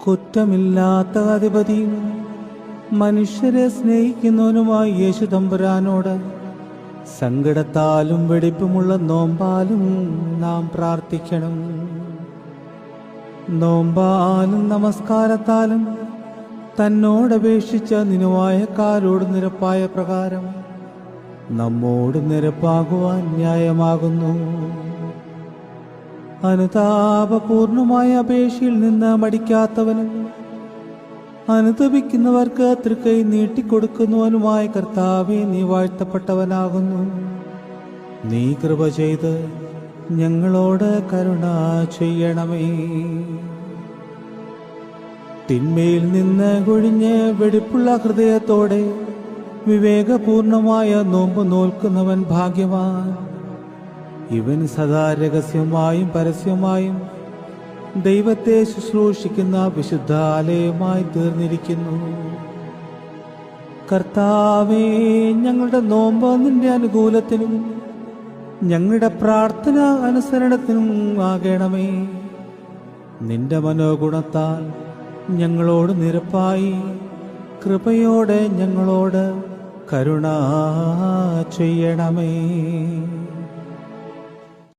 കുറ്റമില്ലാത്ത അധിപതിയും മനുഷ്യരെ സ്നേഹിക്കുന്നവനുമായ യേശു തമ്പുരാനോട് സങ്കടത്താലും വെടിപ്പുമുള്ള നോമ്പാലും നാം പ്രാർത്ഥിക്കണം. നോമ്പാലും നമസ്കാരത്താലും തന്നോടപേക്ഷിച്ച നിനുവായക്കാരോട് നിരപ്പായ പ്രകാരം നമ്മോട് നിരപ്പാകുവാൻ ന്യായമാകുന്നു. അനുതാപപൂർണമായ അപേക്ഷയിൽ നിന്ന് മടിക്കാത്തവനും അനുതപിക്കുന്നവർക്ക് തൃക്കൈ നീട്ടിക്കൊടുക്കുന്നവനുമായ കർത്താവേ, നീ വാഴ്ത്തപ്പെട്ടവനാകുന്നു. നീ കൃപ ചെയ്ത് ഞങ്ങളോട് കരുണ ചെയ്യണമേ. തിന്മയിൽ നിന്ന് ഒഴിഞ്ഞ് വെടിപ്പുള്ള ഹൃദയത്തോടെ വിവേകപൂർണമായ നോമ്പ് നോൽക്കുന്നവൻ ഭാഗ്യവാൻ. ഇവൻ സദാ രഹസ്യമായും പരസ്യമായും ദൈവത്തെ ശുശ്രൂഷിക്കുന്ന വിശുദ്ധ ആലയമായി തീർന്നിരിക്കുന്നു. കർത്താവേ, ഞങ്ങളുടെ നോമ്പ് നിന്റെ അനുകൂലത്തിനും ഞങ്ങളുടെ പ്രാർത്ഥന അനുസരണത്തിനും ആകണമേ. നിന്റെ മനോഗുണത്താൽ ഞങ്ങളോട് നിരപ്പായി കൃപയോടെ ഞങ്ങളോട് കരുണ ചെയ്യണമേ.